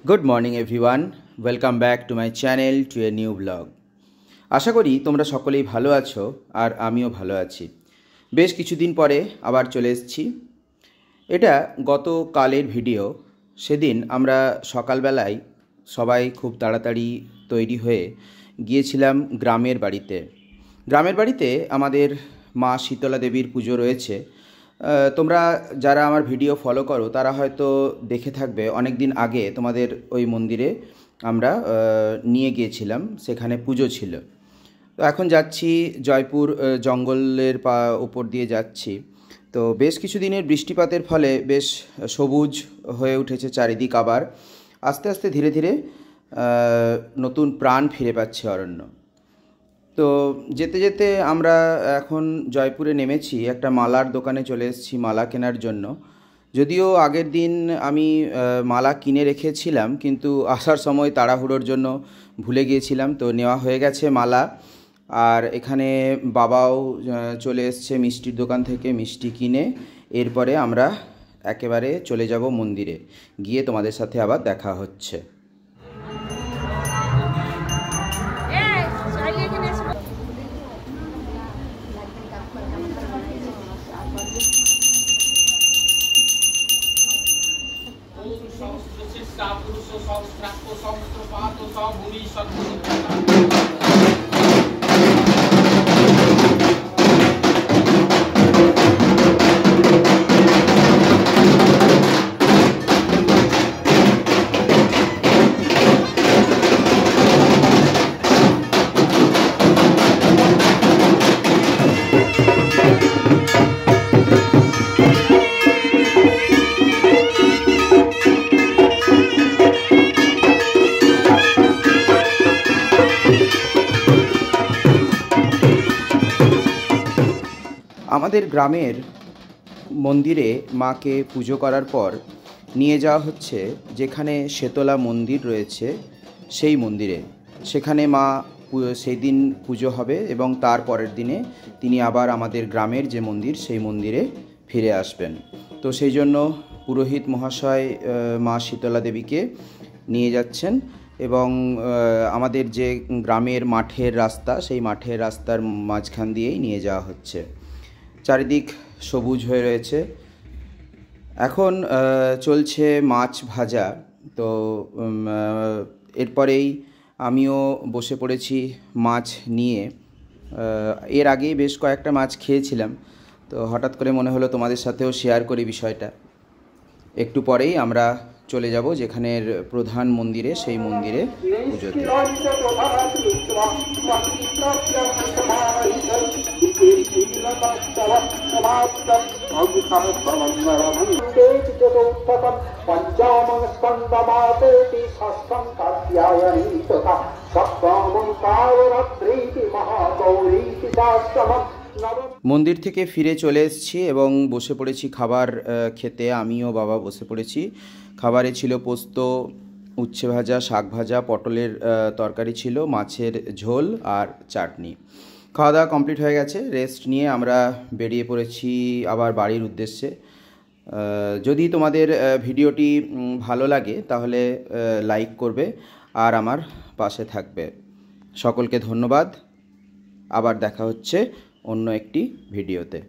Good morning everyone, welcome back to my channel to a new blog. আশা করি তোমরা সকলেই ভালো আছো আর আমিও ভালো আছি। বেশ কিছুদিন পরে আবার চলে এসেছি। এটা গতকালের ভিডিও। সেদিন আমরা সকালবেলায় সবাই খুব তাড়াতাড়ি তৈরি হয়ে গিয়েছিলাম গ্রামের বাড়িতে। গ্রামের বাড়িতে আমাদের মা শীতলা দেবীর পুজো রয়েছে। তোমরা যারা আমার ভিডিও ফলো করো তারা হয়তো দেখে থাকবে, অনেক দিন আগে তোমাদের ওই মন্দিরে আমরা নিয়ে গিয়েছিলাম, সেখানে পুজো ছিল। তো এখন যাচ্ছি জয়পুর, জঙ্গলের উপর দিয়ে যাচ্ছি। তো বেশ কিছু দিনের বৃষ্টিপাতের ফলে বেশ সবুজ হয়ে উঠেছে চারিদিক, আবার আস্তে আস্তে ধীরে ধীরে নতুন প্রাণ ফিরে পাচ্ছে অরণ্য। তো যেতে যেতে আমরা এখন জয়পুরে নেমেছি, একটা মালার দোকানে চলে এসেছি মালা কেনার জন্য। যদিও আগের দিন আমি মালা কিনে রেখেছিলাম, কিন্তু আসার সময় তাড়াহুড়োর জন্য ভুলে গিয়েছিলাম, তো নেওয়া হয়ে গেছে মালা। আর এখানে বাবাও চলে এসছে মিষ্টির দোকান থেকে মিষ্টি কিনে। এরপরে আমরা একেবারে চলে যাব মন্দিরে, গিয়ে তোমাদের সাথে আবার দেখা হচ্ছে। আমাদের গ্রামের মন্দিরে মাকে পুজো করার পর নিয়ে যাওয়া হচ্ছে যেখানে শীতলা মন্দির রয়েছে সেই মন্দিরে। সেখানে মা সেই দিন পুজো হবে এবং তার পরের দিনে তিনি আবার আমাদের গ্রামের যে মন্দির সেই মন্দিরে ফিরে আসবেন। তো সেই জন্য পুরোহিত মহাশয় মা শীতলা দেবীকে নিয়ে যাচ্ছেন এবং আমাদের যে গ্রামের মাঠের রাস্তা, সেই মাঠের রাস্তার মাঝখান দিয়েই নিয়ে যাওয়া হচ্ছে। চারিদিক সবুজ হয়ে রয়েছে। এখন চলছে মাছ ভাজা। তো এরপরেই আমিও বসে পড়েছি মাছ নিয়ে। এর আগেই বেশ কয়েকটা মাছ খেয়েছিলাম, তো হঠাৎ করে মনে হলো তোমাদের সাথেও শেয়ার করি বিষয়টা। একটু পরেই আমরা চলে যাব যেখানের প্রধান মন্দিরে, সেই মন্দিরে পুজোতে। মন্দির থেকে ফিরে চলে এসেছি এবং বসে পড়েছি খাবার খেতে। আমিও বাবা বসে পড়েছি। খাবারে ছিল পোস্ত, উচ্ছে ভাজা, শাক ভাজা, পটলের তরকারি ছিল, মাছের ঝোল আর চাটনি। খাওয়া দাওয়া কমপ্লিট হয়ে গেছে। রেস্ট নিয়ে আমরা বেরিয়ে পড়েছি আবার বাড়ির উদ্দেশ্যে। যদি তোমাদের ভিডিওটি ভালো লাগে তাহলে লাইক করবে আর আমার পাশে থাকবে। সকলকে ধন্যবাদ। আবার দেখা হচ্ছে অন্য একটি ভিডিওতে।